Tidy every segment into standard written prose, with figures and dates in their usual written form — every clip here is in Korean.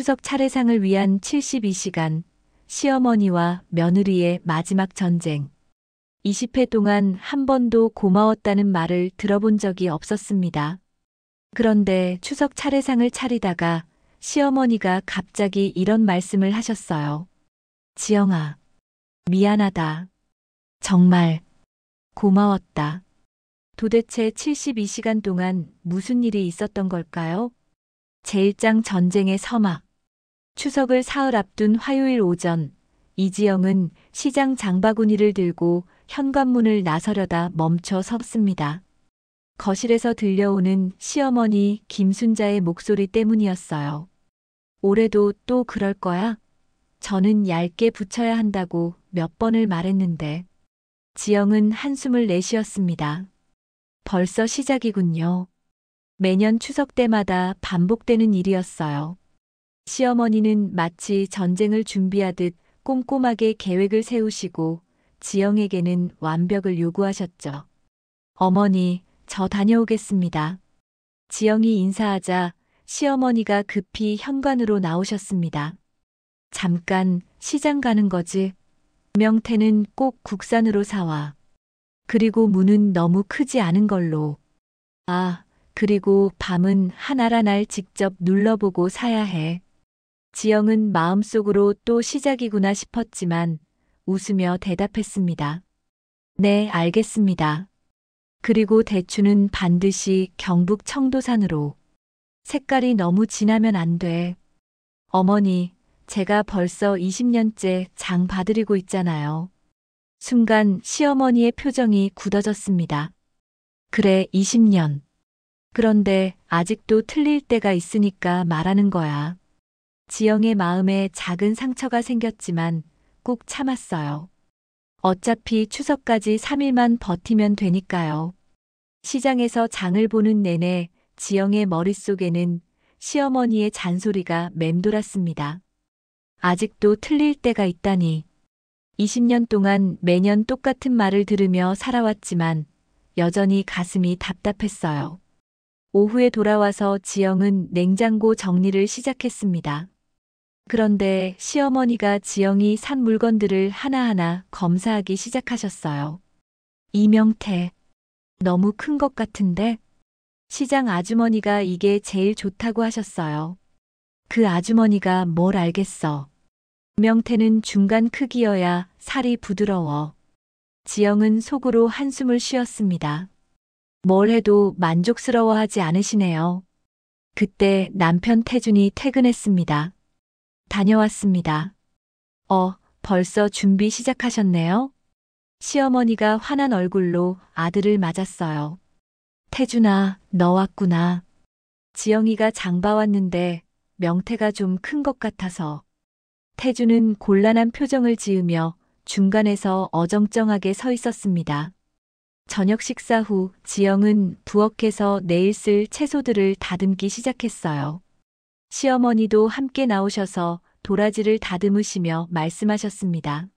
추석 차례상을 위한 72시간, 시어머니와 며느리의 마지막 전쟁. 20회 동안 한 번도 고마웠다는 말을 들어본 적이 없었습니다. 그런데 추석 차례상을 차리다가 시어머니가 갑자기 이런 말씀을 하셨어요. 지영아, 미안하다. 정말 고마웠다. 도대체 72시간 동안 무슨 일이 있었던 걸까요? 제1장 전쟁의 서막. 추석을 사흘 앞둔 화요일 오전, 이지영은 시장 장바구니를 들고 현관문을 나서려다 멈춰 섰습니다. 거실에서 들려오는 시어머니 김순자의 목소리 때문이었어요. 올해도 또 그럴 거야? 저는 얇게 붙여야 한다고 몇 번을 말했는데. 지영은 한숨을 내쉬었습니다. 벌써 시작이군요. 매년 추석 때마다 반복되는 일이었어요. 시어머니는 마치 전쟁을 준비하듯 꼼꼼하게 계획을 세우시고 지영에게는 완벽을 요구하셨죠. 어머니, 저 다녀오겠습니다. 지영이 인사하자 시어머니가 급히 현관으로 나오셨습니다. 잠깐 시장 가는 거지? 명태는 꼭 국산으로 사와. 그리고 무는 너무 크지 않은 걸로. 아, 그리고 밤은 하나라 날 직접 눌러보고 사야 해. 지영은 마음속으로 또 시작이구나 싶었지만 웃으며 대답했습니다. 네, 알겠습니다. 그리고 대추는 반드시 경북 청도산으로. 색깔이 너무 진하면 안 돼. 어머니, 제가 벌써 20년째 장 봐드리고 있잖아요. 순간 시어머니의 표정이 굳어졌습니다. 그래, 20년. 그런데 아직도 틀릴 때가 있으니까 말하는 거야. 지영의 마음에 작은 상처가 생겼지만 꼭 참았어요. 어차피 추석까지 3일만 버티면 되니까요. 시장에서 장을 보는 내내 지영의 머릿속에는 시어머니의 잔소리가 맴돌았습니다. 아직도 틀릴 때가 있다니. 20년 동안 매년 똑같은 말을 들으며 살아왔지만 여전히 가슴이 답답했어요. 오후에 돌아와서 지영은 냉장고 정리를 시작했습니다. 그런데 시어머니가 지영이 산 물건들을 하나하나 검사하기 시작하셨어요. 이명태, 너무 큰 것 같은데? 시장 아주머니가 이게 제일 좋다고 하셨어요. 그 아주머니가 뭘 알겠어. 명태는 중간 크기여야 살이 부드러워. 지영은 속으로 한숨을 쉬었습니다. 뭘 해도 만족스러워하지 않으시네요. 그때 남편 태준이 퇴근했습니다. 다녀왔습니다. 벌써 준비 시작하셨네요? 시어머니가 화난 얼굴로 아들을 맞았어요. 태준아, 너 왔구나. 지영이가 장 봐왔는데 명태가 좀 큰 것 같아서. 태준은 곤란한 표정을 지으며 중간에서 어정쩡하게 서 있었습니다. 저녁 식사 후 지영은 부엌에서 내일 쓸 채소들을 다듬기 시작했어요. 시어머니도 함께 나오셔서 도라지를 다듬으시며 말씀하셨습니다.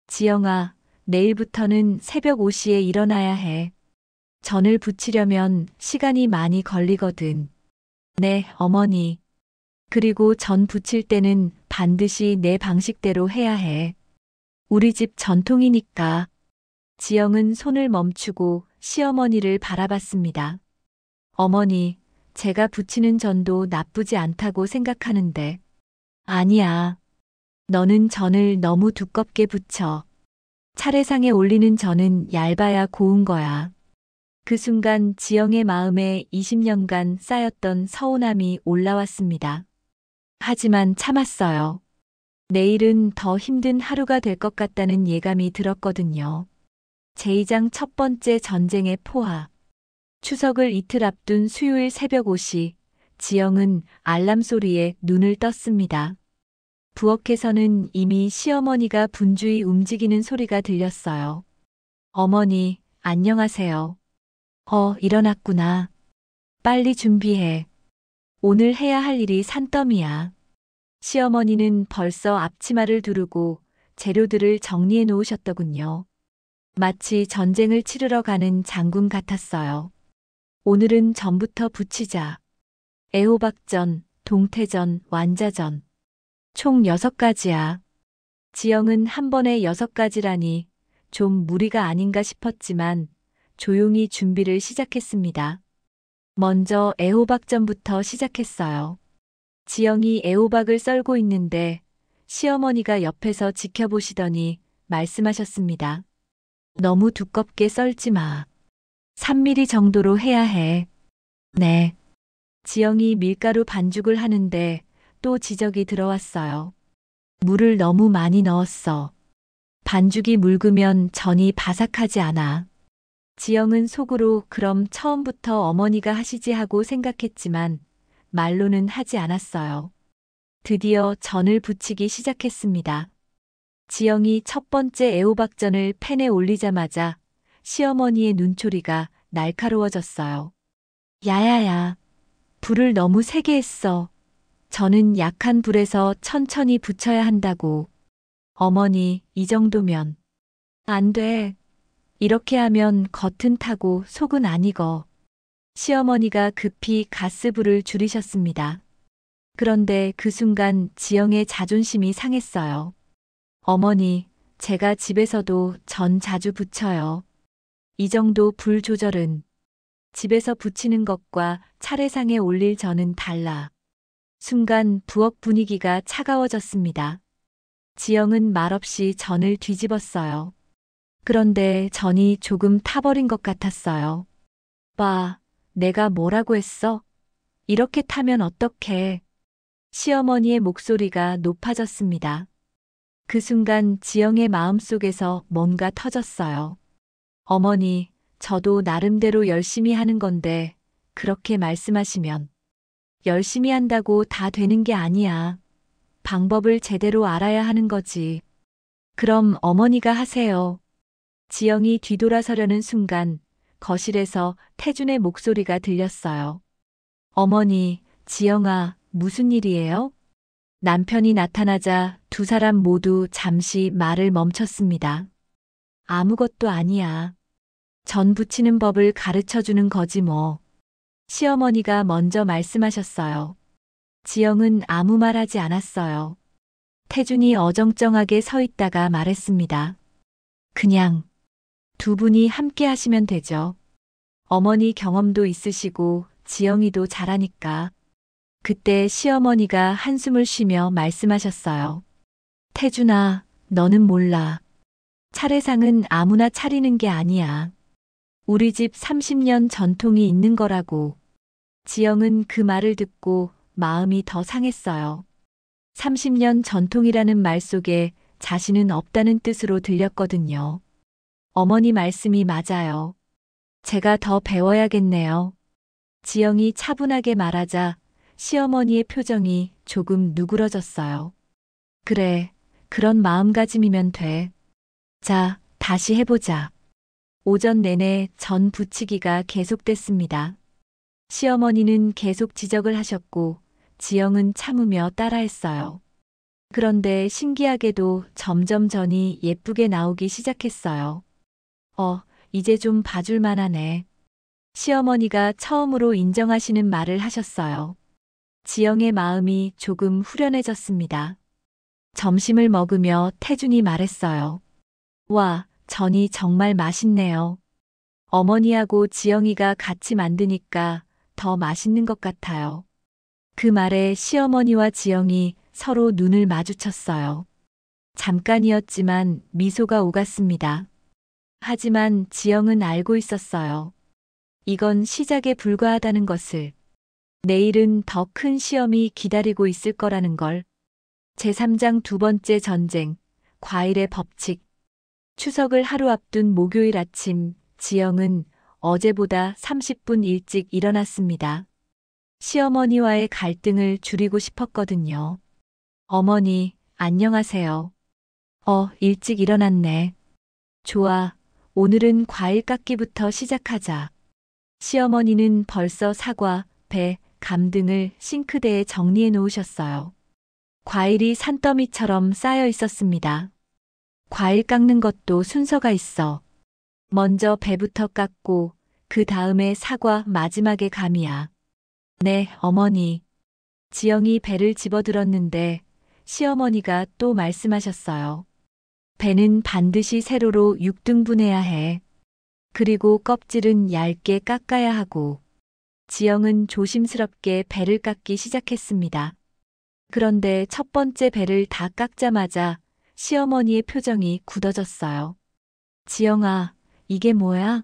지영아, 내일부터는 새벽 5시에 일어나야 해. 전을 부치려면 시간이 많이 걸리거든. 네, 어머니. 그리고 전 부칠 때는 반드시 내 방식대로 해야 해. 우리 집 전통이니까. 지영은 손을 멈추고 시어머니를 바라봤습니다. 어머니, 제가 부치는 전도 나쁘지 않다고 생각하는데. 아니야. 너는 전을 너무 두껍게 부쳐. 차례상에 올리는 전은 얇아야 고운 거야. 그 순간 지영의 마음에 20년간 쌓였던 서운함이 올라왔습니다. 하지만 참았어요. 내일은 더 힘든 하루가 될 것 같다는 예감이 들었거든요. 제2장 첫 번째 전쟁의 포화. 추석을 이틀 앞둔 수요일 새벽 5시, 지영은 알람 소리에 눈을 떴습니다. 부엌에서는 이미 시어머니가 분주히 움직이는 소리가 들렸어요. 어머니, 안녕하세요. 일어났구나. 빨리 준비해. 오늘 해야 할 일이 산더미야. 시어머니는 벌써 앞치마를 두르고 재료들을 정리해 놓으셨더군요. 마치 전쟁을 치르러 가는 장군 같았어요. 오늘은 전부터 부치자. 애호박전, 동태전, 완자전. 총 6가지야. 지영은 한 번에 6가지라니 좀 무리가 아닌가 싶었지만 조용히 준비를 시작했습니다. 먼저 애호박전부터 시작했어요. 지영이 애호박을 썰고 있는데 시어머니가 옆에서 지켜보시더니 말씀하셨습니다. 너무 두껍게 썰지 마. 3mm 정도로 해야 해. 네. 지영이 밀가루 반죽을 하는데 또 지적이 들어왔어요. 물을 너무 많이 넣었어. 반죽이 묽으면 전이 바삭하지 않아. 지영은 속으로 그럼 처음부터 어머니가 하시지 하고 생각했지만 말로는 하지 않았어요. 드디어 전을 부치기 시작했습니다. 지영이 첫 번째 애호박전을 팬에 올리자마자 시어머니의 눈초리가 날카로워졌어요. 야야야, 불을 너무 세게 했어. 저는 약한 불에서 천천히 부쳐야 한다고. 어머니, 이 정도면. 안 돼. 이렇게 하면 겉은 타고 속은 안 익어. 시어머니가 급히 가스불을 줄이셨습니다. 그런데 그 순간 지영의 자존심이 상했어요. 어머니, 제가 집에서도 전 자주 부쳐요. 이 정도 불 조절은 집에서 부치는 것과 차례상에 올릴 전은 달라. 순간 부엌 분위기가 차가워졌습니다. 지영은 말없이 전을 뒤집었어요. 그런데 전이 조금 타버린 것 같았어요. 봐, 내가 뭐라고 했어? 이렇게 타면 어떡해? 시어머니의 목소리가 높아졌습니다. 그 순간 지영의 마음속에서 뭔가 터졌어요. 어머니, 저도 나름대로 열심히 하는 건데 그렇게 말씀하시면 열심히 한다고 다 되는 게 아니야. 방법을 제대로 알아야 하는 거지. 그럼 어머니가 하세요. 지영이 뒤돌아서려는 순간 거실에서 태준의 목소리가 들렸어요. 어머니, 지영아, 무슨 일이에요? 남편이 나타나자 두 사람 모두 잠시 말을 멈췄습니다. 아무것도 아니야. 전 부치는 법을 가르쳐 주는 거지 뭐. 시어머니가 먼저 말씀하셨어요. 지영은 아무 말 하지 않았어요. 태준이 어정쩡하게 서 있다가 말했습니다. 그냥 두 분이 함께 하시면 되죠. 어머니 경험도 있으시고 지영이도 잘하니까. 그때 시어머니가 한숨을 쉬며 말씀하셨어요. 태준아, 너는 몰라. 차례상은 아무나 차리는 게 아니야. 우리 집 30년 전통이 있는 거라고. 지영은 그 말을 듣고 마음이 더 상했어요. 30년 전통이라는 말 속에 자신은 없다는 뜻으로 들렸거든요. 어머니 말씀이 맞아요. 제가 더 배워야겠네요. 지영이 차분하게 말하자 시어머니의 표정이 조금 누그러졌어요. 그래, 그런 마음가짐이면 돼. 자, 다시 해보자. 오전 내내 전 부치기가 계속됐습니다. 시어머니는 계속 지적을 하셨고 지영은 참으며 따라했어요. 그런데 신기하게도 점점 전이 예쁘게 나오기 시작했어요. 이제 좀 봐줄 만하네. 시어머니가 처음으로 인정하시는 말을 하셨어요. 지영의 마음이 조금 후련해졌습니다. 점심을 먹으며 태준이 말했어요. 와, 전이 정말 맛있네요. 어머니하고 지영이가 같이 만드니까 더 맛있는 것 같아요. 그 말에 시어머니와 지영이 서로 눈을 마주쳤어요. 잠깐이었지만 미소가 오갔습니다. 하지만 지영은 알고 있었어요. 이건 시작에 불과하다는 것을. 내일은 더 큰 시험이 기다리고 있을 거라는 걸. 제3장 두 번째 전쟁, 과일의 법칙. 추석을 하루 앞둔 목요일 아침, 지영은 어제보다 30분 일찍 일어났습니다. 시어머니와의 갈등을 줄이고 싶었거든요. 어머니, 안녕하세요. 일찍 일어났네. 좋아, 오늘은 과일 깎기부터 시작하자. 시어머니는 벌써 사과, 배, 감 등을 싱크대에 정리해 놓으셨어요. 과일이 산더미처럼 쌓여 있었습니다. 과일 깎는 것도 순서가 있어. 먼저 배부터 깎고 그 다음에 사과, 마지막에 감이야. 네, 어머니. 지영이 배를 집어들었는데 시어머니가 또 말씀하셨어요. 배는 반드시 세로로 6등분해야 해. 그리고 껍질은 얇게 깎아야 하고. 지영은 조심스럽게 배를 깎기 시작했습니다. 그런데 첫 번째 배를 다 깎자마자 시어머니의 표정이 굳어졌어요. 지영아, 이게 뭐야?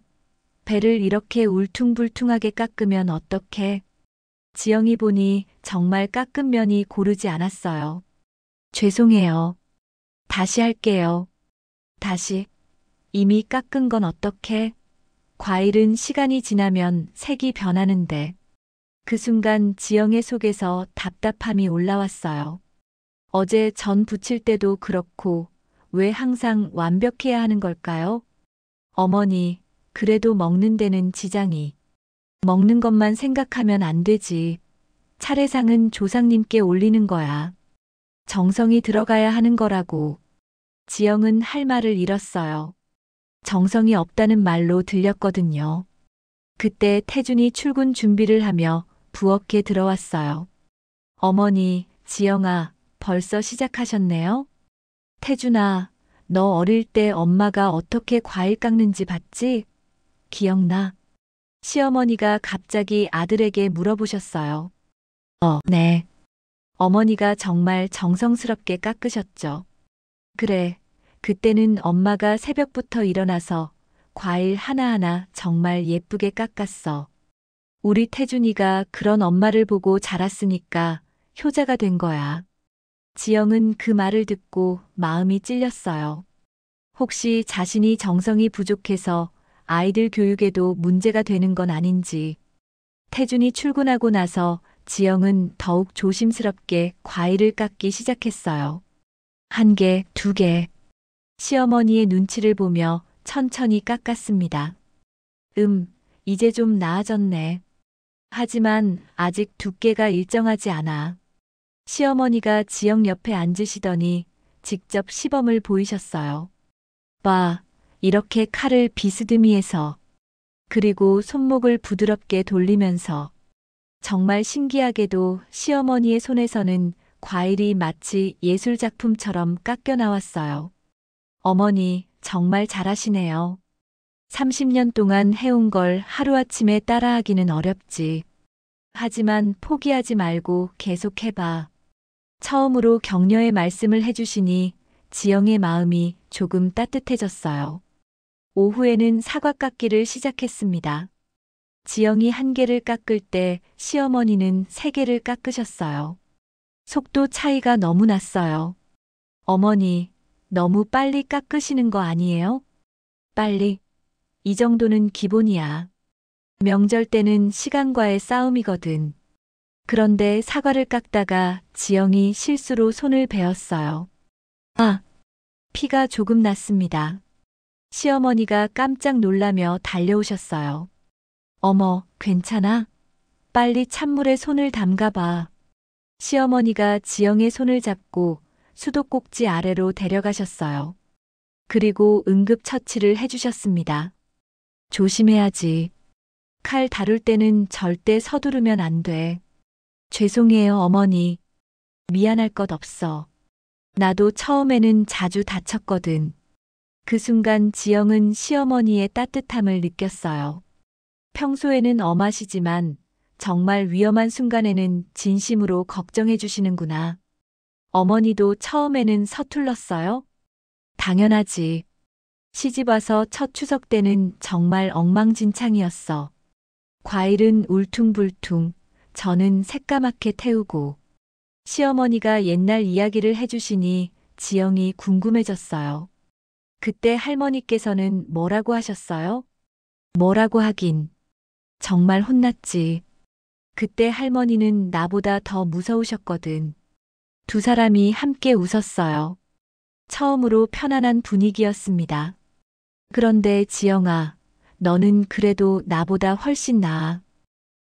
배를 이렇게 울퉁불퉁하게 깎으면 어떡해? 지영이 보니 정말 깎은 면이 고르지 않았어요. 죄송해요. 다시 할게요. 다시. 이미 깎은 건 어떡해? 과일은 시간이 지나면 색이 변하는데. 그 순간 지영의 속에서 답답함이 올라왔어요. 어제 전 부칠 때도 그렇고 왜 항상 완벽해야 하는 걸까요? 어머니, 그래도 먹는 데는 지장이. 먹는 것만 생각하면 안 되지. 차례상은 조상님께 올리는 거야. 정성이 들어가야 하는 거라고. 지영은 할 말을 잃었어요. 정성이 없다는 말로 들렸거든요. 그때 태준이 출근 준비를 하며 부엌에 들어왔어요. 어머니, 지영아, 벌써 시작하셨네요? 태준아, 너 어릴 때 엄마가 어떻게 과일 깎는지 봤지? 기억나? 시어머니가 갑자기 아들에게 물어보셨어요. 네. 어머니가 정말 정성스럽게 깎으셨죠. 그래, 그때는 엄마가 새벽부터 일어나서 과일 하나하나 정말 예쁘게 깎았어. 우리 태준이가 그런 엄마를 보고 자랐으니까 효자가 된 거야. 지영은 그 말을 듣고 마음이 찔렸어요. 혹시 자신이 정성이 부족해서 아이들 교육에도 문제가 되는 건 아닌지. 태준이 출근하고 나서 지영은 더욱 조심스럽게 과일을 깎기 시작했어요. 한 개, 두 개. 시어머니의 눈치를 보며 천천히 깎았습니다. 이제 좀 나아졌네. 하지만 아직 두께가 일정하지 않아. 시어머니가 지영 옆에 앉으시더니 직접 시범을 보이셨어요. 봐, 이렇게 칼을 비스듬히해서. 그리고 손목을 부드럽게 돌리면서. 정말 신기하게도 시어머니의 손에서는 과일이 마치 예술작품처럼 깎여 나왔어요. 어머니, 정말 잘하시네요. 30년 동안 해온 걸 하루아침에 따라하기는 어렵지. 하지만 포기하지 말고 계속해봐. 처음으로 격려의 말씀을 해주시니 지영의 마음이 조금 따뜻해졌어요. 오후에는 사과 깎기를 시작했습니다. 지영이 한 개를 깎을 때 시어머니는 세 개를 깎으셨어요. 속도 차이가 너무 났어요. 어머니, 너무 빨리 깎으시는 거 아니에요? 빨리. 이 정도는 기본이야. 명절 때는 시간과의 싸움이거든. 그런데 사과를 깎다가 지영이 실수로 손을 베었어요. 아, 피가 조금 났습니다. 시어머니가 깜짝 놀라며 달려오셨어요. 어머, 괜찮아? 빨리 찬물에 손을 담가봐. 시어머니가 지영의 손을 잡고 수도꼭지 아래로 데려가셨어요. 그리고 응급처치를 해주셨습니다. 조심해야지. 칼 다룰 때는 절대 서두르면 안 돼. 죄송해요, 어머니. 미안할 것 없어. 나도 처음에는 자주 다쳤거든. 그 순간 지영은 시어머니의 따뜻함을 느꼈어요. 평소에는 엄하시지만 정말 위험한 순간에는 진심으로 걱정해 주시는구나. 어머니도 처음에는 서툴렀어요? 당연하지. 시집와서 첫 추석 때는 정말 엉망진창이었어. 과일은 울퉁불퉁, 저는 새까맣게 태우고. 시어머니가 옛날 이야기를 해주시니 지영이 궁금해졌어요. 그때 할머니께서는 뭐라고 하셨어요? 뭐라고 하긴. 정말 혼났지. 그때 할머니는 나보다 더 무서우셨거든. 두 사람이 함께 웃었어요. 처음으로 편안한 분위기였습니다. 그런데 지영아, 너는 그래도 나보다 훨씬 나아.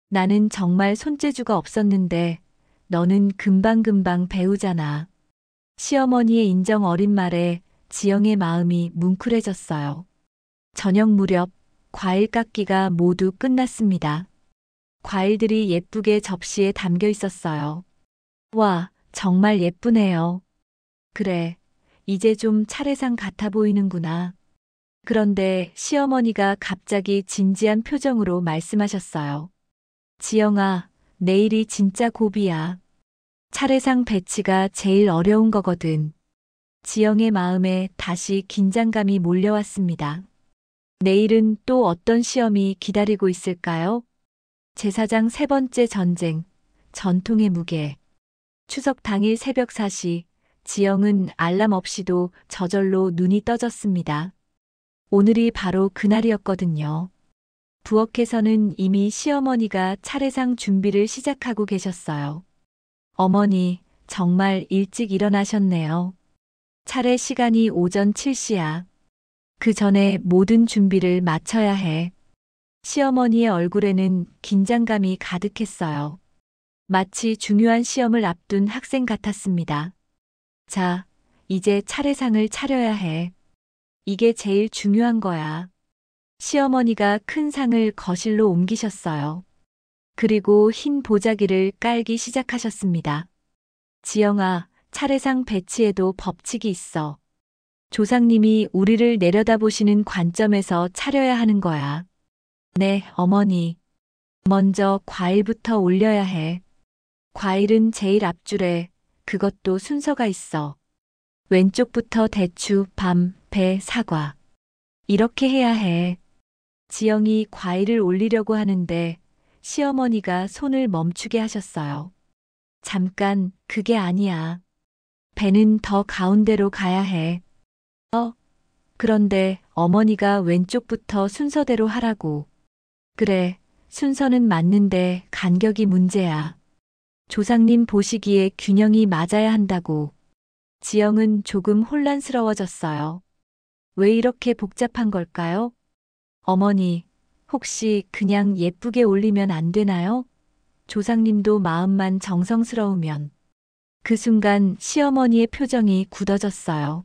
나는 정말 손재주가 없었는데 너는 금방금방 배우잖아. 시어머니의 인정 어린 말에 지영의 마음이 뭉클해졌어요. 저녁 무렵 과일 깎기가 모두 끝났습니다. 과일들이 예쁘게 접시에 담겨 있었어요. 와, 정말 예쁘네요. 그래, 이제 좀 차례상 같아 보이는구나. 그런데 시어머니가 갑자기 진지한 표정으로 말씀하셨어요. 지영아, 내일이 진짜 고비야. 차례상 배치가 제일 어려운 거거든. 지영의 마음에 다시 긴장감이 몰려왔습니다. 내일은 또 어떤 시험이 기다리고 있을까요? 제사장 세 번째 전쟁, 전통의 무게. 추석 당일 새벽 4시, 지영은 알람 없이도 저절로 눈이 떠졌습니다. 오늘이 바로 그날이었거든요. 부엌에서는 이미 시어머니가 차례상 준비를 시작하고 계셨어요. 어머니, 정말 일찍 일어나셨네요. 차례 시간이 오전 7시야. 그 전에 모든 준비를 마쳐야 해. 시어머니의 얼굴에는 긴장감이 가득했어요. 마치 중요한 시험을 앞둔 학생 같았습니다. 자, 이제 차례상을 차려야 해. 이게 제일 중요한 거야. 시어머니가 큰 상을 거실로 옮기셨어요. 그리고 흰 보자기를 깔기 시작하셨습니다. 지영아, 차례상 배치에도 법칙이 있어. 조상님이 우리를 내려다보시는 관점에서 차려야 하는 거야. 네, 어머니. 먼저 과일부터 올려야 해. 과일은 제일 앞줄에, 그것도 순서가 있어. 왼쪽부터 대추, 밤, 배, 사과. 이렇게 해야 해. 지영이 과일을 올리려고 하는데 시어머니가 손을 멈추게 하셨어요. 잠깐, 그게 아니야. 배는 더 가운데로 가야 해. 그런데 어머니가 왼쪽부터 순서대로 하라고. 그래, 순서는 맞는데 간격이 문제야. 조상님 보시기에 균형이 맞아야 한다고. 지영은 조금 혼란스러워졌어요. 왜 이렇게 복잡한 걸까요? 어머니, 혹시 그냥 예쁘게 올리면 안 되나요? 조상님도 마음만 정성스러우면. 그 순간 시어머니의 표정이 굳어졌어요.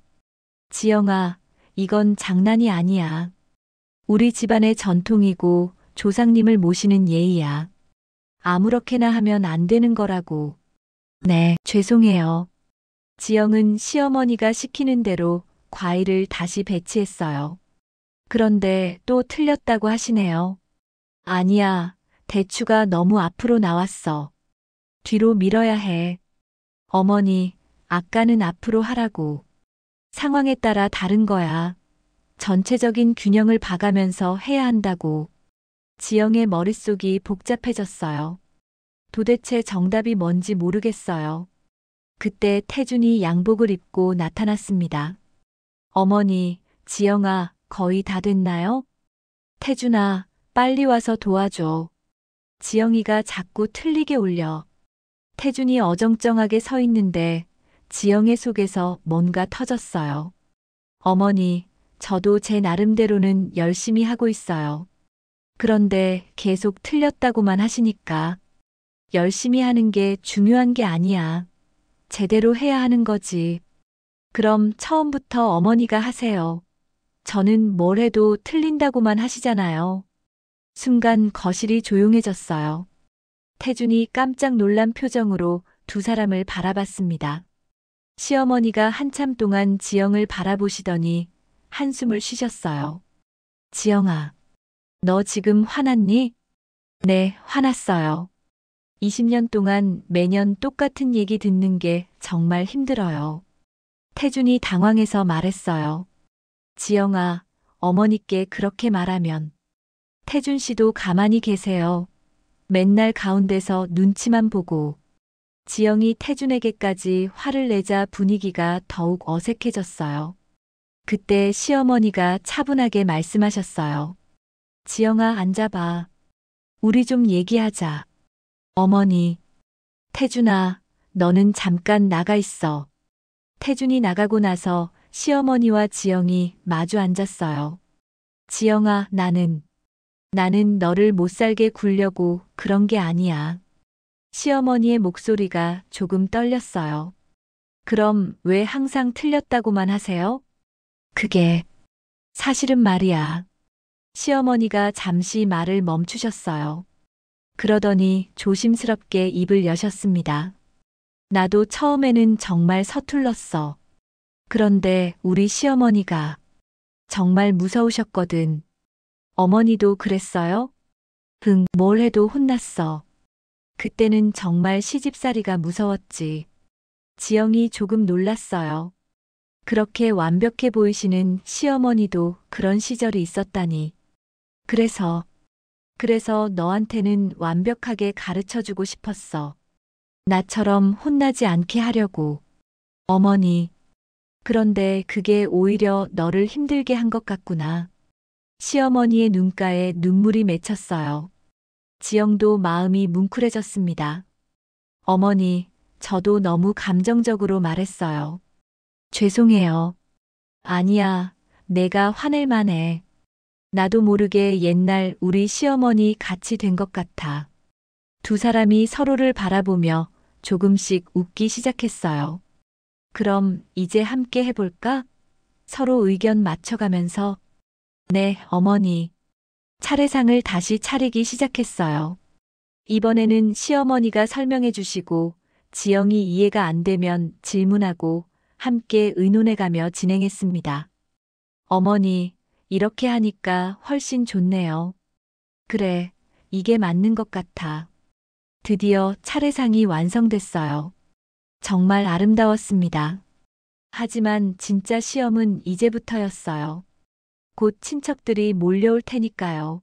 지영아, 이건 장난이 아니야. 우리 집안의 전통이고 조상님을 모시는 예의야. 아무렇게나 하면 안 되는 거라고. 네, 죄송해요. 지영은 시어머니가 시키는 대로 과일을 다시 배치했어요. 그런데 또 틀렸다고 하시네요. 아니야, 대추가 너무 앞으로 나왔어. 뒤로 밀어야 해. 어머니, 아까는 앞으로 하라고. 상황에 따라 다른 거야. 전체적인 균형을 봐가면서 해야 한다고. 지영의 머릿속이 복잡해졌어요. 도대체 정답이 뭔지 모르겠어요. 그때 태준이 양복을 입고 나타났습니다. 어머니, 지영아, 거의 다 됐나요? 태준아, 빨리 와서 도와줘. 지영이가 자꾸 틀리게 올려. 태준이 어정쩡하게 서 있는데 지영의 속에서 뭔가 터졌어요. 어머니, 저도 제 나름대로는 열심히 하고 있어요. 그런데 계속 틀렸다고만 하시니까 열심히 하는 게 중요한 게 아니야. 제대로 해야 하는 거지. 그럼 처음부터 어머니가 하세요. 저는 뭘 해도 틀린다고만 하시잖아요. 순간 거실이 조용해졌어요. 태준이 깜짝 놀란 표정으로 두 사람을 바라봤습니다. 시어머니가 한참 동안 지영을 바라보시더니 한숨을 쉬셨어요. 지영아, 너 지금 화났니? 네, 화났어요. 20년 동안 매년 똑같은 얘기 듣는 게 정말 힘들어요. 태준이 당황해서 말했어요. 지영아, 어머니께 그렇게 말하면. 태준 씨도 가만히 계세요. 맨날 가운데서 눈치만 보고. 지영이 태준에게까지 화를 내자 분위기가 더욱 어색해졌어요. 그때 시어머니가 차분하게 말씀하셨어요. 지영아, 앉아봐. 우리 좀 얘기하자. 어머니. 태준아, 너는 잠깐 나가 있어. 태준이 나가고 나서 시어머니와 지영이 마주 앉았어요. 지영아, 나는 너를 못 살게 굴려고 그런 게 아니야. 시어머니의 목소리가 조금 떨렸어요. 그럼 왜 항상 틀렸다고만 하세요? 그게 사실은 말이야. 시어머니가 잠시 말을 멈추셨어요. 그러더니 조심스럽게 입을 여셨습니다. 나도 처음에는 정말 서툴렀어. 그런데 우리 시어머니가 정말 무서우셨거든. 어머니도 그랬어요? 응, 뭘 해도 혼났어. 그때는 정말 시집살이가 무서웠지. 지영이 조금 놀랐어요. 그렇게 완벽해 보이시는 시어머니도 그런 시절이 있었다니. 그래서 너한테는 완벽하게 가르쳐 주고 싶었어. 나처럼 혼나지 않게 하려고. 어머니. 그런데 그게 오히려 너를 힘들게 한 것 같구나. 시어머니의 눈가에 눈물이 맺혔어요. 지영도 마음이 뭉클해졌습니다. 어머니, 저도 너무 감정적으로 말했어요. 죄송해요. 아니야, 내가 화낼 만해. 나도 모르게 옛날 우리 시어머니 같이 된 것 같아. 두 사람이 서로를 바라보며 조금씩 웃기 시작했어요. 그럼 이제 함께 해볼까? 서로 의견 맞춰가면서. 네, 어머니. 차례상을 다시 차리기 시작했어요. 이번에는 시어머니가 설명해 주시고 지영이 이해가 안 되면 질문하고 함께 의논해가며 진행했습니다. 어머니, 이렇게 하니까 훨씬 좋네요. 그래, 이게 맞는 것 같아. 드디어 차례상이 완성됐어요. 정말 아름다웠습니다. 하지만 진짜 시험은 이제부터였어요. 곧 친척들이 몰려올 테니까요.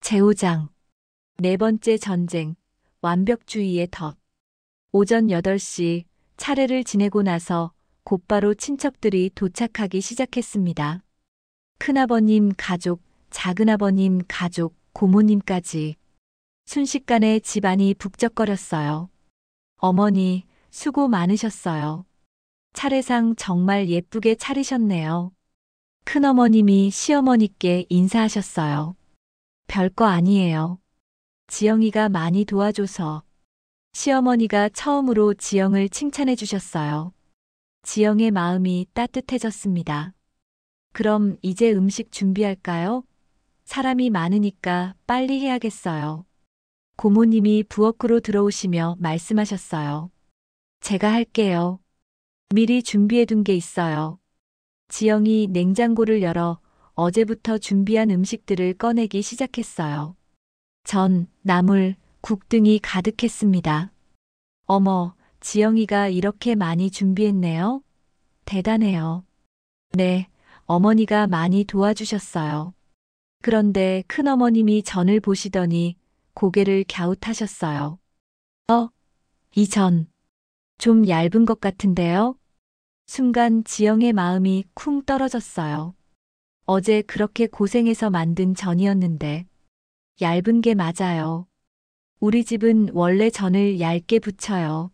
제5장. 네 번째 전쟁. 완벽주의의 덫. 오전 8시 차례를 지내고 나서 곧바로 친척들이 도착하기 시작했습니다. 큰아버님 가족, 작은아버님 가족, 고모님까지. 순식간에 집안이 북적거렸어요. 어머니, 수고 많으셨어요. 차례상 정말 예쁘게 차리셨네요. 큰어머님이 시어머니께 인사하셨어요. 별거 아니에요. 지영이가 많이 도와줘서. 시어머니가 처음으로 지영을 칭찬해 주셨어요. 지영의 마음이 따뜻해졌습니다. 그럼 이제 음식 준비할까요? 사람이 많으니까 빨리 해야겠어요. 고모님이 부엌으로 들어오시며 말씀하셨어요. 제가 할게요. 미리 준비해둔 게 있어요. 지영이 냉장고를 열어 어제부터 준비한 음식들을 꺼내기 시작했어요. 전, 나물, 국 등이 가득했습니다. 어머, 지영이가 이렇게 많이 준비했네요. 대단해요. 네, 어머니가 많이 도와주셨어요. 그런데 큰어머님이 전을 보시더니 고개를 갸웃하셨어요. 이 전, 좀 얇은 것 같은데요? 순간 지영의 마음이 쿵 떨어졌어요. 어제 그렇게 고생해서 만든 전이었는데, 얇은 게 맞아요. 우리 집은 원래 전을 얇게 부쳐요.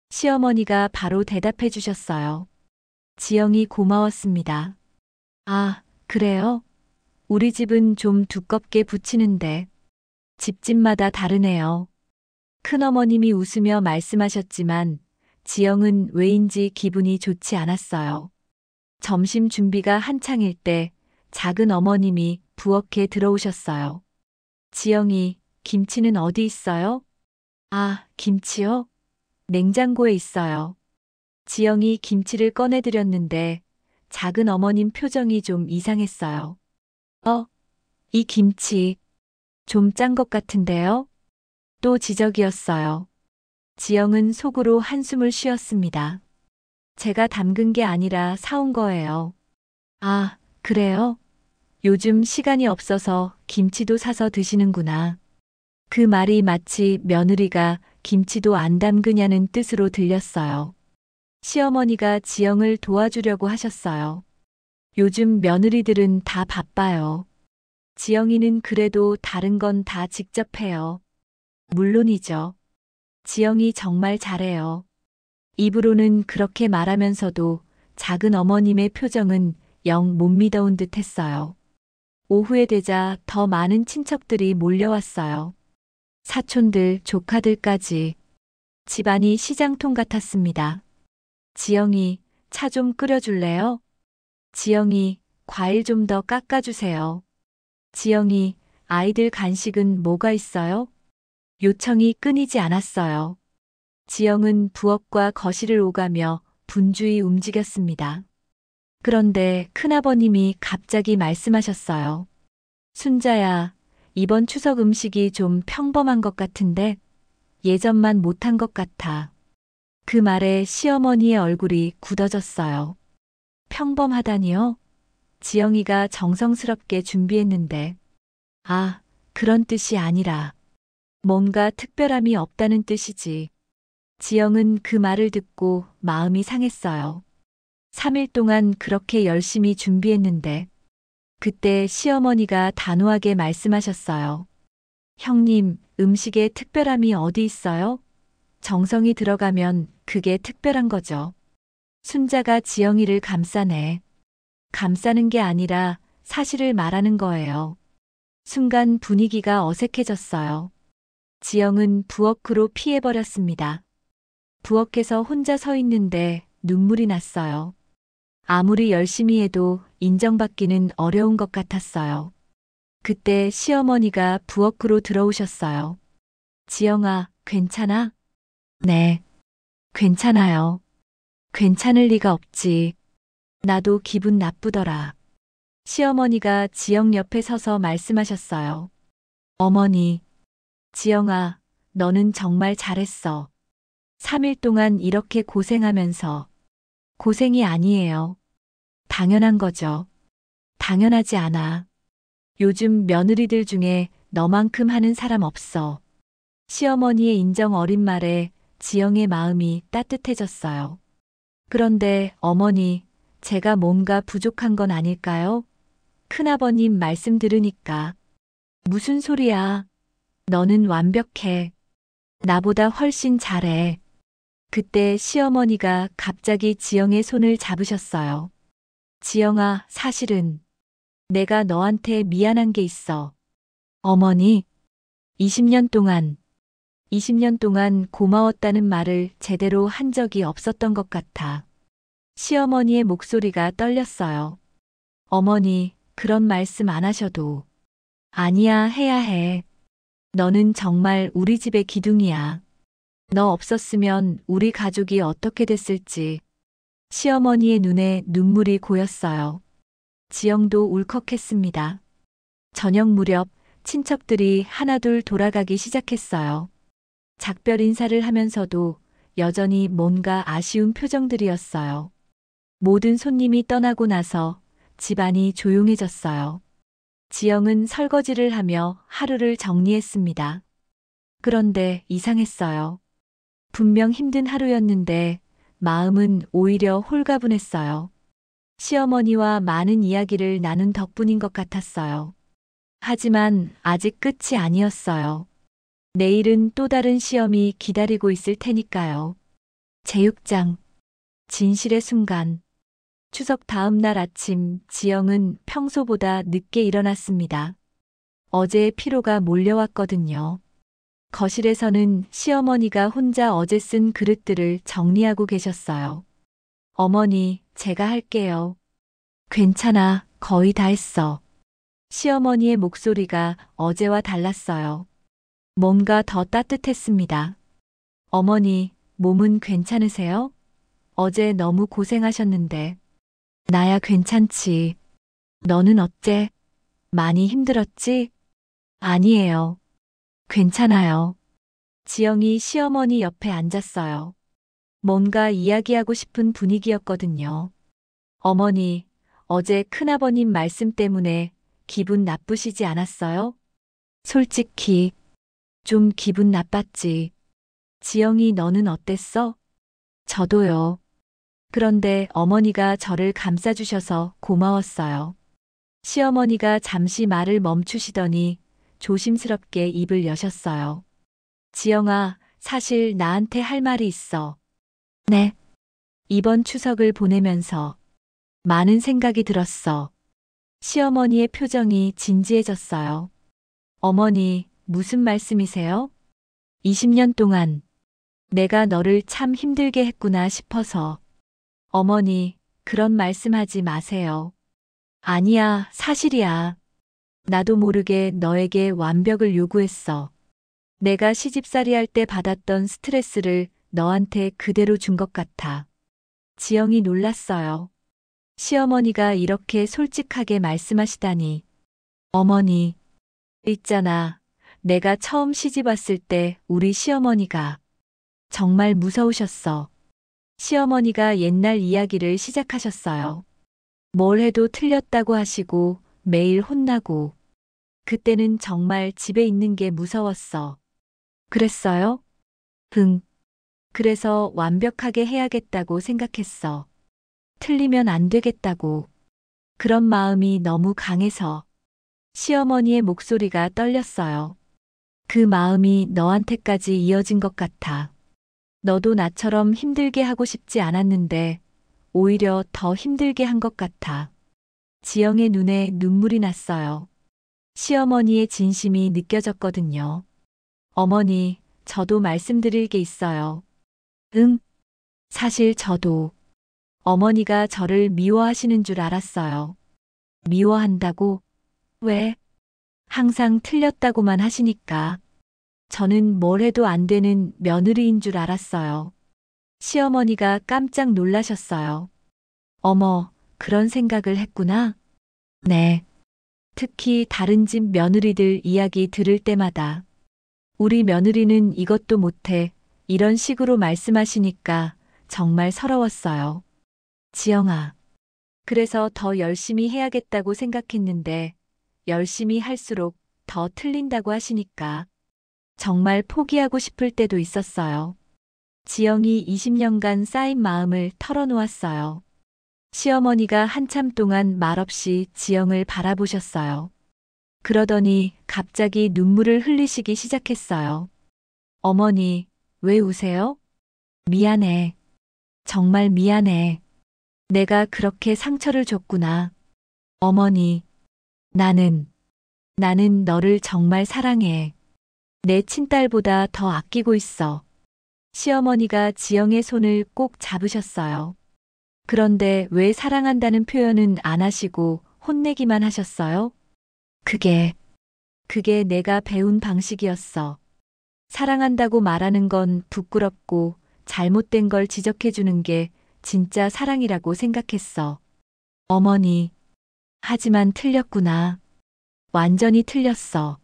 시어머니가 바로 대답해 주셨어요. 지영이 고마웠습니다. 아, 그래요? 우리 집은 좀 두껍게 부치는데, 집집마다 다르네요. 큰어머님이 웃으며 말씀하셨지만, 지영은 왜인지 기분이 좋지 않았어요. 점심 준비가 한창일 때 작은 어머님이 부엌에 들어오셨어요. 지영이, 김치는 어디 있어요? 아, 김치요? 냉장고에 있어요. 지영이 김치를 꺼내드렸는데 작은 어머님 표정이 좀 이상했어요. 이 김치 좀 짠 것 같은데요? 또 지적이었어요. 지영은 속으로 한숨을 쉬었습니다. 제가 담근 게 아니라 사온 거예요. 아, 그래요? 요즘 시간이 없어서 김치도 사서 드시는구나. 그 말이 마치 며느리가 김치도 안 담그냐는 뜻으로 들렸어요. 시어머니가 지영을 도와주려고 하셨어요. 요즘 며느리들은 다 바빠요. 지영이는 그래도 다른 건 다 직접 해요. 물론이죠. 지영이 정말 잘해요. 입으로는 그렇게 말하면서도 작은 어머님의 표정은 영 못 믿어온 듯 했어요. 오후에 되자 더 많은 친척들이 몰려왔어요. 사촌들, 조카들까지. 집안이 시장통 같았습니다. 지영이, 차 좀 끓여줄래요? 지영이, 과일 좀 더 깎아주세요. 지영이, 아이들 간식은 뭐가 있어요? 요청이 끊이지 않았어요. 지영은 부엌과 거실을 오가며 분주히 움직였습니다. 그런데 큰아버님이 갑자기 말씀하셨어요. 순자야, 이번 추석 음식이 좀 평범한 것 같은데 예전만 못한 것 같아. 그 말에 시어머니의 얼굴이 굳어졌어요. 평범하다니요? 지영이가 정성스럽게 준비했는데. 아, 그런 뜻이 아니라 뭔가 특별함이 없다는 뜻이지. 지영은 그 말을 듣고 마음이 상했어요. 3일 동안 그렇게 열심히 준비했는데 그때 시어머니가 단호하게 말씀하셨어요. 형님, 음식에 특별함이 어디 있어요? 정성이 들어가면 그게 특별한 거죠. 순자가 지영이를 감싸네. 감싸는 게 아니라 사실을 말하는 거예요. 순간 분위기가 어색해졌어요. 지영은 부엌으로 피해버렸습니다. 부엌에서 혼자 서 있는데 눈물이 났어요. 아무리 열심히 해도 인정받기는 어려운 것 같았어요. 그때 시어머니가 부엌으로 들어오셨어요. 지영아, 괜찮아? 네, 괜찮아요. 괜찮을 리가 없지. 나도 기분 나쁘더라. 시어머니가 지영 옆에 서서 말씀하셨어요. 어머니, 지영아, 너는 정말 잘했어. 3일 동안 이렇게 고생하면서. 고생이 아니에요. 당연한 거죠. 당연하지 않아. 요즘 며느리들 중에 너만큼 하는 사람 없어. 시어머니의 인정 어린 말에 지영의 마음이 따뜻해졌어요. 그런데 어머니, 제가 뭔가 부족한 건 아닐까요? 큰아버님 말씀 들으니까. 무슨 소리야? 너는 완벽해. 나보다 훨씬 잘해. 그때 시어머니가 갑자기 지영의 손을 잡으셨어요. 지영아, 사실은 내가 너한테 미안한 게 있어. 어머니, 20년 동안, 20년 동안 고마웠다는 말을 제대로 한 적이 없었던 것 같아. 시어머니의 목소리가 떨렸어요. 어머니, 그런 말씀 안 하셔도. 아니야, 해야 해. 너는 정말 우리 집의 기둥이야. 너 없었으면 우리 가족이 어떻게 됐을지. 시어머니의 눈에 눈물이 고였어요. 지영도 울컥했습니다. 저녁 무렵 친척들이 하나둘 돌아가기 시작했어요. 작별 인사를 하면서도 여전히 뭔가 아쉬운 표정들이었어요. 모든 손님이 떠나고 나서 집안이 조용해졌어요. 지영은 설거지를 하며 하루를 정리했습니다. 그런데 이상했어요. 분명 힘든 하루였는데 마음은 오히려 홀가분했어요. 시어머니와 많은 이야기를 나눈 덕분인 것 같았어요. 하지만 아직 끝이 아니었어요. 내일은 또 다른 시험이 기다리고 있을 테니까요. 제6장 진실의 순간. 추석 다음 날 아침 지영은 평소보다 늦게 일어났습니다. 어제의 피로가 몰려왔거든요. 거실에서는 시어머니가 혼자 어제 쓴 그릇들을 정리하고 계셨어요. 어머니, 제가 할게요. 괜찮아, 거의 다 했어. 시어머니의 목소리가 어제와 달랐어요. 뭔가 더 따뜻했습니다. 어머니, 몸은 괜찮으세요? 어제 너무 고생하셨는데. 나야 괜찮지. 너는 어째? 많이 힘들었지? 아니에요. 괜찮아요. 지영이 시어머니 옆에 앉았어요. 뭔가 이야기하고 싶은 분위기였거든요. 어머니, 어제 큰아버님 말씀 때문에 기분 나쁘시지 않았어요? 솔직히 좀 기분 나빴지. 지영이 너는 어땠어? 저도요. 그런데 어머니가 저를 감싸주셔서 고마웠어요. 시어머니가 잠시 말을 멈추시더니 조심스럽게 입을 여셨어요. 지영아, 사실 나한테 할 말이 있어. 네. 이번 추석을 보내면서 많은 생각이 들었어. 시어머니의 표정이 진지해졌어요. 어머니, 무슨 말씀이세요? 20년 동안 내가 너를 참 힘들게 했구나 싶어서. 어머니, 그런 말씀하지 마세요. 아니야, 사실이야. 나도 모르게 너에게 완벽을 요구했어. 내가 시집살이 할 때 받았던 스트레스를 너한테 그대로 준 것 같아. 지영이 놀랐어요. 시어머니가 이렇게 솔직하게 말씀하시다니. 어머니, 있잖아. 내가 처음 시집 왔을 때 우리 시어머니가 정말 무서우셨어. 시어머니가 옛날 이야기를 시작하셨어요. 뭘 해도 틀렸다고 하시고 매일 혼나고. 그때는 정말 집에 있는 게 무서웠어. 그랬어요? 응. 그래서 완벽하게 해야겠다고 생각했어. 틀리면 안 되겠다고. 그런 마음이 너무 강해서 시어머니의 목소리가 떨렸어요. 그 마음이 너한테까지 이어진 것 같아. 너도 나처럼 힘들게 하고 싶지 않았는데 오히려 더 힘들게 한 것 같아. 지영의 눈에 눈물이 났어요. 시어머니의 진심이 느껴졌거든요. 어머니, 저도 말씀드릴 게 있어요. 응, 사실 저도 어머니가 저를 미워하시는 줄 알았어요. 미워한다고? 왜? 항상 틀렸다고만 하시니까. 저는 뭘 해도 안 되는 며느리인 줄 알았어요. 시어머니가 깜짝 놀라셨어요. 어머, 그런 생각을 했구나. 네. 특히 다른 집 며느리들 이야기 들을 때마다 우리 며느리는 이것도 못해 이런 식으로 말씀하시니까 정말 서러웠어요. 지영아. 그래서 더 열심히 해야겠다고 생각했는데 열심히 할수록 더 틀린다고 하시니까 정말 포기하고 싶을 때도 있었어요. 지영이 20년간 쌓인 마음을 털어놓았어요. 시어머니가 한참 동안 말없이 지영을 바라보셨어요. 그러더니 갑자기 눈물을 흘리시기 시작했어요. 어머니, 왜 우세요? 미안해. 정말 미안해. 내가 그렇게 상처를 줬구나. 어머니, 나는 너를 정말 사랑해. 내 친딸보다 더 아끼고 있어. 시어머니가 지영의 손을 꼭 잡으셨어요. 그런데 왜 사랑한다는 표현은 안 하시고 혼내기만 하셨어요? 그게 내가 배운 방식이었어. 사랑한다고 말하는 건 부끄럽고 잘못된 걸 지적해주는 게 진짜 사랑이라고 생각했어. 어머니, 하지만 틀렸구나. 완전히 틀렸어.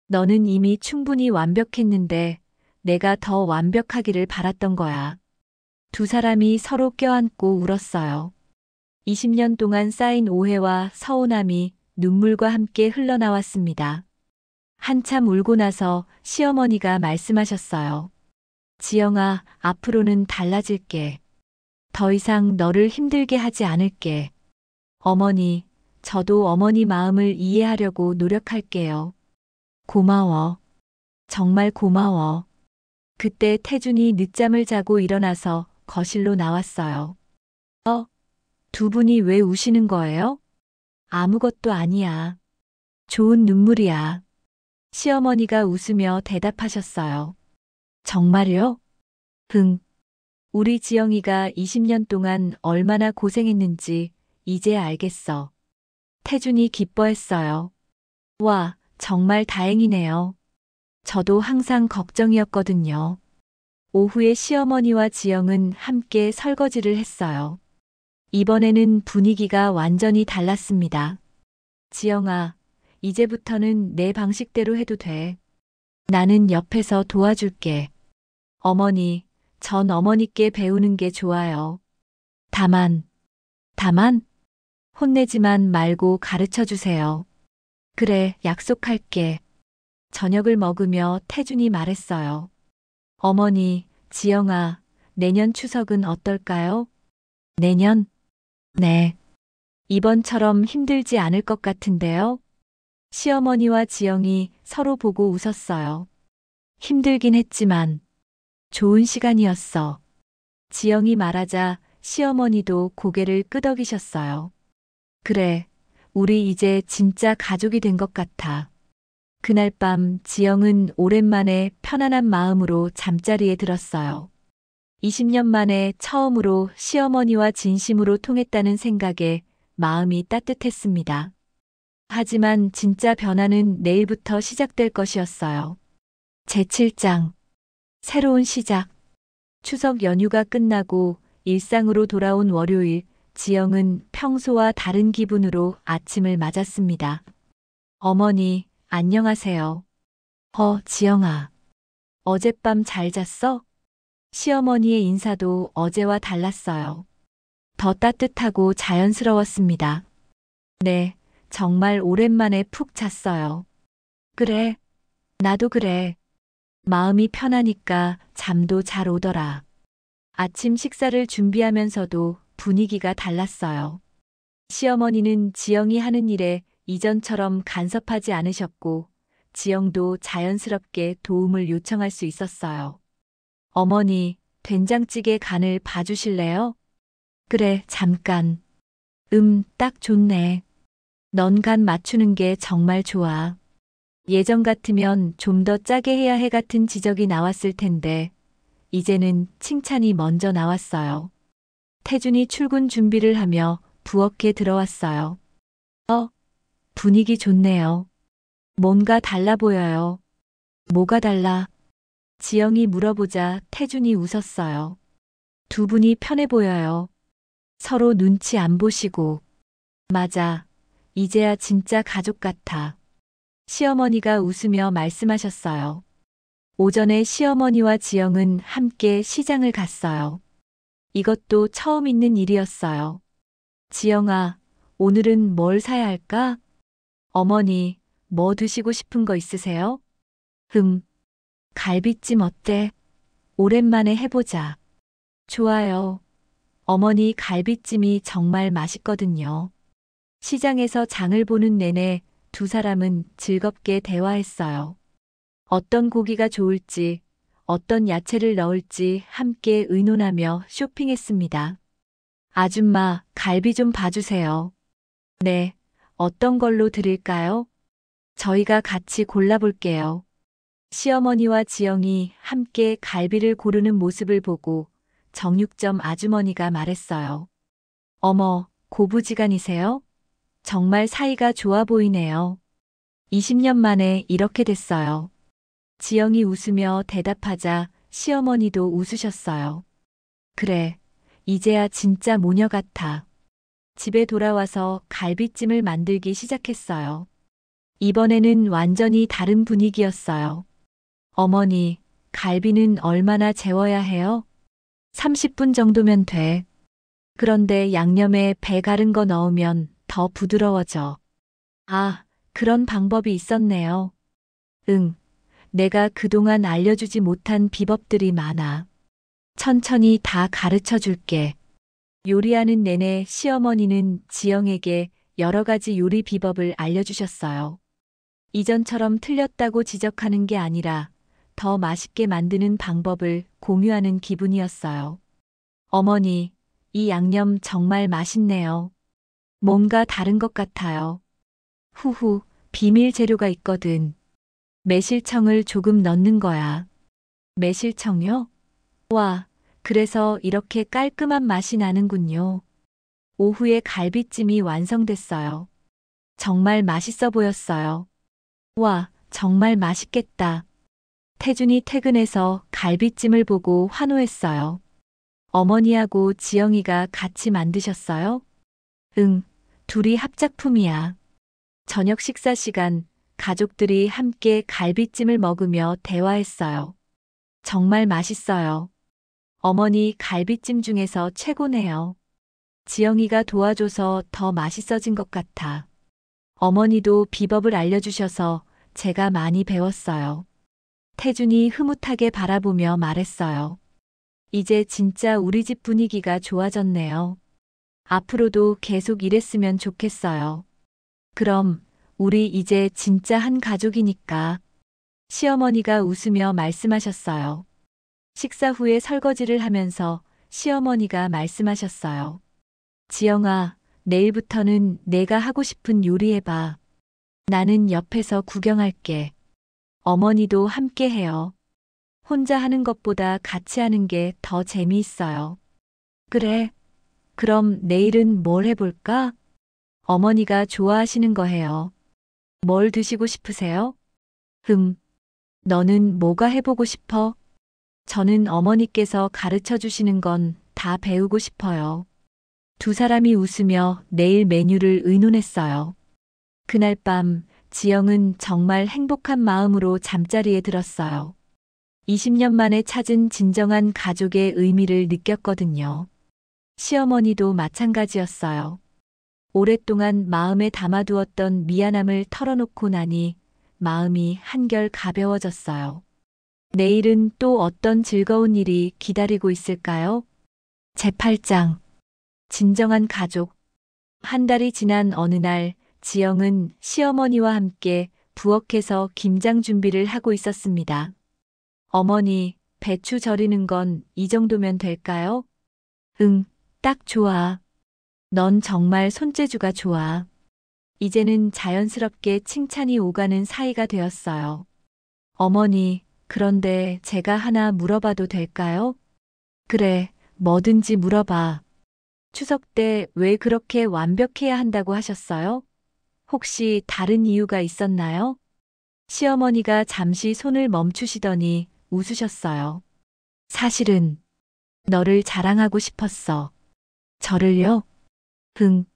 너는 이미 충분히 완벽했는데 내가 더 완벽하기를 바랐던 거야. 두 사람이 서로 껴안고 울었어요. 20년 동안 쌓인 오해와 서운함이 눈물과 함께 흘러나왔습니다. 한참 울고 나서 시어머니가 말씀하셨어요. 지영아, 앞으로는 달라질게. 더 이상 너를 힘들게 하지 않을게. 어머니, 저도 어머니 마음을 이해하려고 노력할게요. 고마워. 정말 고마워. 그때 태준이 늦잠을 자고 일어나서 거실로 나왔어요. 두 분이 왜 우시는 거예요? 아무것도 아니야. 좋은 눈물이야. 시어머니가 웃으며 대답하셨어요. 정말요? 응. 우리 지영이가 20년 동안 얼마나 고생했는지 이제 알겠어. 태준이 기뻐했어요. 와, 정말 다행이네요. 저도 항상 걱정이었거든요. 오후에 시어머니와 지영은 함께 설거지를 했어요. 이번에는 분위기가 완전히 달랐습니다. 지영아, 이제부터는 내 방식대로 해도 돼. 나는 옆에서 도와줄게. 어머니, 전 어머니께 배우는 게 좋아요. 다만, 혼내지만 말고 가르쳐 주세요. 그래, 약속할게. 저녁을 먹으며 태준이 말했어요. 어머니, 지영아, 내년 추석은 어떨까요? 내년? 네. 이번처럼 힘들지 않을 것 같은데요? 시어머니와 지영이 서로 보고 웃었어요. 힘들긴 했지만 좋은 시간이었어. 지영이 말하자 시어머니도 고개를 끄덕이셨어요. 그래, 우리 이제 진짜 가족이 된 것 같아. 그날 밤 지영은 오랜만에 편안한 마음으로 잠자리에 들었어요. 20년 만에 처음으로 시어머니와 진심으로 통했다는 생각에 마음이 따뜻했습니다. 하지만 진짜 변화는 내일부터 시작될 것이었어요. 제7장 새로운 시작. 추석 연휴가 끝나고 일상으로 돌아온 월요일, 지영은 평소와 다른 기분으로 아침을 맞았습니다. 어머니, 안녕하세요. 지영아. 어젯밤 잘 잤어? 시어머니의 인사도 어제와 달랐어요. 더 따뜻하고 자연스러웠습니다. 네, 정말 오랜만에 푹 잤어요. 그래, 나도 그래. 마음이 편하니까 잠도 잘 오더라. 아침 식사를 준비하면서도 분위기가 달랐어요. 시어머니는 지영이 하는 일에 이전처럼 간섭하지 않으셨고, 지영도 자연스럽게 도움을 요청할 수 있었어요. 어머니, 된장찌개 간을 봐주실래요? 그래, 잠깐. 딱 좋네. 넌 간 맞추는 게 정말 좋아. 예전 같으면 좀 더 짜게 해야 해 같은 지적이 나왔을 텐데, 이제는 칭찬이 먼저 나왔어요. 태준이 출근 준비를 하며 부엌에 들어왔어요. 분위기 좋네요. 뭔가 달라 보여요. 뭐가 달라? 지영이 물어보자 태준이 웃었어요. 두 분이 편해 보여요. 서로 눈치 안 보시고. 맞아. 이제야 진짜 가족 같아. 시어머니가 웃으며 말씀하셨어요. 오전에 시어머니와 지영은 함께 시장을 갔어요. 이것도 처음 있는 일이었어요. 지영아, 오늘은 뭘 사야 할까? 어머니, 뭐 드시고 싶은 거 있으세요? 갈비찜 어때? 오랜만에 해보자. 좋아요. 어머니 갈비찜이 정말 맛있거든요. 시장에서 장을 보는 내내 두 사람은 즐겁게 대화했어요. 어떤 고기가 좋을지, 어떤 야채를 넣을지 함께 의논하며 쇼핑했습니다. 아줌마, 갈비 좀 봐주세요. 네, 어떤 걸로 드릴까요? 저희가 같이 골라볼게요. 시어머니와 지영이 함께 갈비를 고르는 모습을 보고 정육점 아주머니가 말했어요. 어머, 고부지간이세요? 정말 사이가 좋아 보이네요. 20년 만에 이렇게 됐어요. 지영이 웃으며 대답하자 시어머니도 웃으셨어요. 그래, 이제야 진짜 모녀 같아. 집에 돌아와서 갈비찜을 만들기 시작했어요. 이번에는 완전히 다른 분위기였어요. 어머니, 갈비는 얼마나 재워야 해요? 30분 정도면 돼. 그런데 양념에 배 가른 거 넣으면 더 부드러워져. 아, 그런 방법이 있었네요. 응, 내가 그동안 알려주지 못한 비법들이 많아. 천천히 다 가르쳐 줄게. 요리하는 내내 시어머니는 지영에게 여러 가지 요리 비법을 알려주셨어요. 이전처럼 틀렸다고 지적하는 게 아니라 더 맛있게 만드는 방법을 공유하는 기분이었어요. 어머니, 이 양념 정말 맛있네요. 뭔가 다른 것 같아요. 후후, 비밀 재료가 있거든. 매실청을 조금 넣는 거야. 매실청요? 와, 그래서 이렇게 깔끔한 맛이 나는군요. 오후에 갈비찜이 완성됐어요. 정말 맛있어 보였어요. 와, 정말 맛있겠다. 태준이 퇴근해서 갈비찜을 보고 환호했어요. 어머니하고 지영이가 같이 만드셨어요? 응, 둘이 합작품이야. 저녁 식사 시간, 가족들이 함께 갈비찜을 먹으며 대화했어요. 정말 맛있어요. 어머니 갈비찜 중에서 최고네요. 지영이가 도와줘서 더 맛있어진 것 같아. 어머니도 비법을 알려주셔서 제가 많이 배웠어요. 태준이 흐뭇하게 바라보며 말했어요. 이제 진짜 우리 집 분위기가 좋아졌네요. 앞으로도 계속 이랬으면 좋겠어요. 그럼 우리 이제 진짜 한 가족이니까. 시어머니가 웃으며 말씀하셨어요. 식사 후에 설거지를 하면서 시어머니가 말씀하셨어요. 지영아, 내일부터는 내가 하고 싶은 요리 해봐. 나는 옆에서 구경할게. 어머니도 함께 해요. 혼자 하는 것보다 같이 하는 게 더 재미있어요. 그래. 그럼 내일은 뭘 해볼까? 어머니가 좋아하시는 거 해요. 뭘 드시고 싶으세요? 너는 뭐가 해보고 싶어? 저는 어머니께서 가르쳐 주시는 건 다 배우고 싶어요. 두 사람이 웃으며 내일 메뉴를 의논했어요. 그날 밤 지영은 정말 행복한 마음으로 잠자리에 들었어요. 20년 만에 찾은 진정한 가족의 의미를 느꼈거든요. 시어머니도 마찬가지였어요. 오랫동안 마음에 담아두었던 미안함을 털어놓고 나니 마음이 한결 가벼워졌어요. 내일은 또 어떤 즐거운 일이 기다리고 있을까요? 제8장 진정한 가족. 한 달이 지난 어느 날 지영은 시어머니와 함께 부엌에서 김장 준비를 하고 있었습니다. 어머니, 배추 절이는 건 이 정도면 될까요? 응, 딱 좋아. 넌 정말 손재주가 좋아. 이제는 자연스럽게 칭찬이 오가는 사이가 되었어요. 어머니, 그런데 제가 하나 물어봐도 될까요? 그래, 뭐든지 물어봐. 추석 때 왜 그렇게 완벽해야 한다고 하셨어요? 혹시 다른 이유가 있었나요? 시어머니가 잠시 손을 멈추시더니 웃으셨어요. 사실은 너를 자랑하고 싶었어. 저를요? 흥.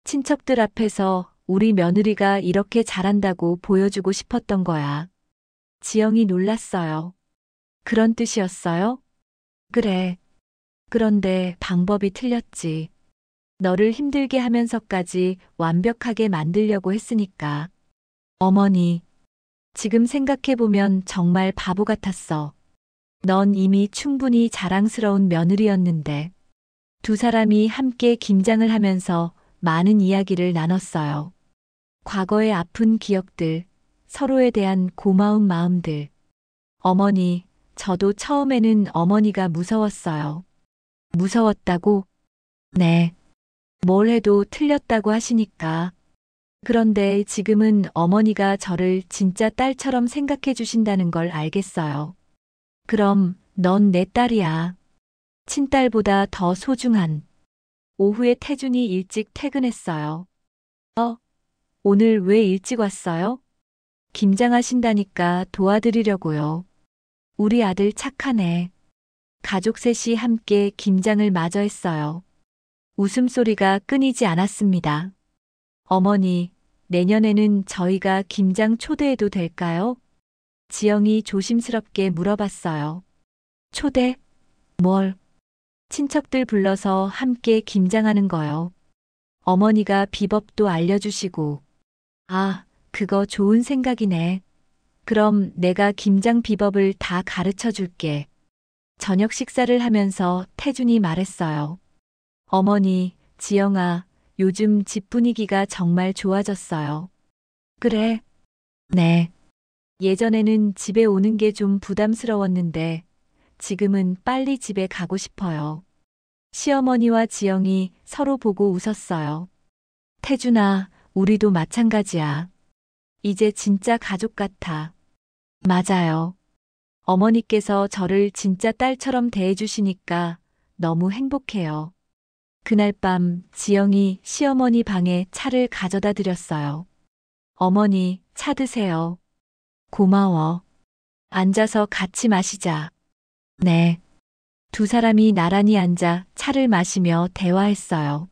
친척들 앞에서 우리 며느리가 이렇게 잘한다고 보여주고 싶었던 거야. 지영이 놀랐어요. 그런 뜻이었어요? 그래. 그런데 방법이 틀렸지. 너를 힘들게 하면서까지 완벽하게 만들려고 했으니까. 어머니, 지금 생각해보면 정말 바보 같았어. 넌 이미 충분히 자랑스러운 며느리였는데. 두 사람이 함께 김장을 하면서 많은 이야기를 나눴어요. 과거의 아픈 기억들, 서로에 대한 고마운 마음들. 어머니, 저도 처음에는 어머니가 무서웠어요. 무서웠다고? 네. 뭘 해도 틀렸다고 하시니까. 그런데 지금은 어머니가 저를 진짜 딸처럼 생각해 주신다는 걸 알겠어요. 그럼 넌 내 딸이야. 친딸보다 더 소중한. 오후에 태준이 일찍 퇴근했어요. 오늘 왜 일찍 왔어요? 김장하신다니까 도와드리려고요. 우리 아들 착하네. 가족 셋이 함께 김장을 마저 했어요. 웃음소리가 끊이지 않았습니다. 어머니, 내년에는 저희가 김장 초대해도 될까요? 지영이 조심스럽게 물어봤어요. 초대? 뭘? 친척들 불러서 함께 김장하는 거요. 어머니가 비법도 알려주시고. 아, 그거 좋은 생각이네. 그럼 내가 김장 비법을 다 가르쳐 줄게. 저녁 식사를 하면서 태준이 말했어요. 어머니, 지영아, 요즘 집 분위기가 정말 좋아졌어요. 그래? 네. 예전에는 집에 오는 게 좀 부담스러웠는데 지금은 빨리 집에 가고 싶어요. 시어머니와 지영이 서로 보고 웃었어요. 태준아, 우리도 마찬가지야. 이제 진짜 가족 같아. 맞아요. 어머니께서 저를 진짜 딸처럼 대해주시니까 너무 행복해요. 그날 밤 지영이 시어머니 방에 차를 가져다 드렸어요. 어머니, 차 드세요. 고마워. 앉아서 같이 마시자. 네. 두 사람이 나란히 앉아 차를 마시며 대화했어요.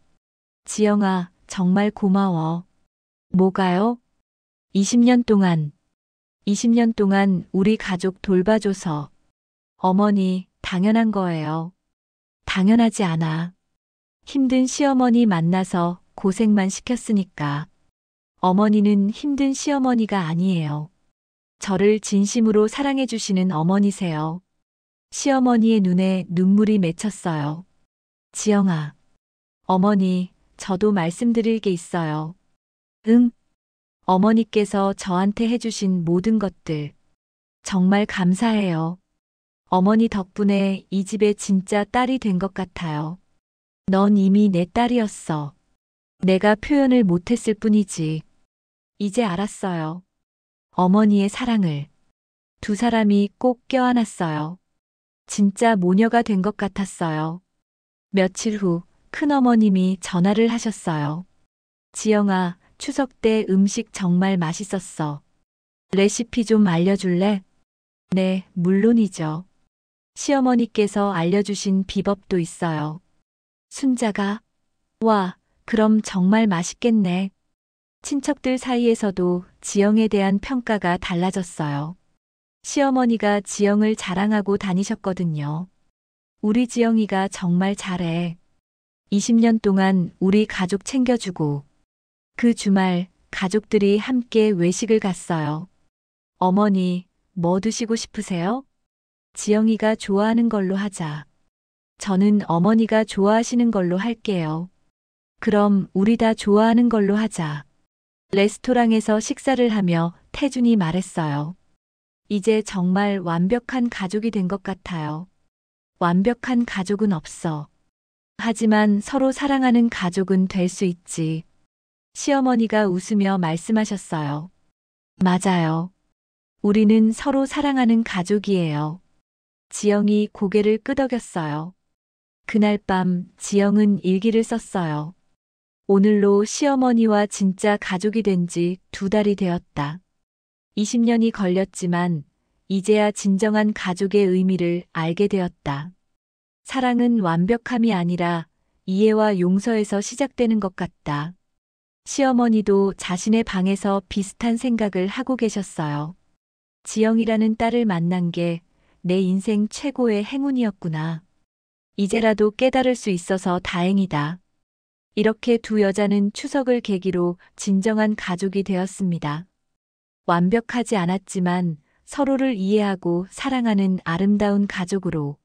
지영아, 정말 고마워. 뭐가요? 20년 동안, 20년 동안 우리 가족 돌봐줘서. 어머니, 당연한 거예요. 당연하지 않아. 힘든 시어머니 만나서 고생만 시켰으니까. 어머니는 힘든 시어머니가 아니에요. 저를 진심으로 사랑해주시는 어머니세요. 시어머니의 눈에 눈물이 맺혔어요. 지영아. 어머니, 저도 말씀드릴 게 있어요. 응? 어머니께서 저한테 해주신 모든 것들. 정말 감사해요. 어머니 덕분에 이 집에 진짜 딸이 된 것 같아요. 넌 이미 내 딸이었어. 내가 표현을 못했을 뿐이지. 이제 알았어요. 어머니의 사랑을. 두 사람이 꼭 껴안았어요. 진짜 모녀가 된 것 같았어요. 며칠 후 큰어머님이 전화를 하셨어요. 지영아, 추석 때 음식 정말 맛있었어. 레시피 좀 알려줄래? 네, 물론이죠. 시어머니께서 알려주신 비법도 있어요. 순자가, 와, 그럼 정말 맛있겠네. 친척들 사이에서도 지영에 대한 평가가 달라졌어요. 시어머니가 지영을 자랑하고 다니셨거든요. 우리 지영이가 정말 잘해. 20년 동안 우리 가족 챙겨주고, 그 주말 가족들이 함께 외식을 갔어요. 어머니, 뭐 드시고 싶으세요? 지영이가 좋아하는 걸로 하자. 저는 어머니가 좋아하시는 걸로 할게요. 그럼 우리 다 좋아하는 걸로 하자. 레스토랑에서 식사를 하며 태준이 말했어요. 이제 정말 완벽한 가족이 된 것 같아요. 완벽한 가족은 없어. 하지만 서로 사랑하는 가족은 될 수 있지. 시어머니가 웃으며 말씀하셨어요. 맞아요. 우리는 서로 사랑하는 가족이에요. 지영이 고개를 끄덕였어요. 그날 밤 지영은 일기를 썼어요. 오늘로 시어머니와 진짜 가족이 된 지 2달이 되었다. 20년이 걸렸지만 이제야 진정한 가족의 의미를 알게 되었다. 사랑은 완벽함이 아니라 이해와 용서에서 시작되는 것 같다. 시어머니도 자신의 방에서 비슷한 생각을 하고 계셨어요. 지영이라는 딸을 만난 게 내 인생 최고의 행운이었구나. 이제라도 깨달을 수 있어서 다행이다. 이렇게 두 여자는 추석을 계기로 진정한 가족이 되었습니다. 완벽하지 않았지만 서로를 이해하고 사랑하는 아름다운 가족으로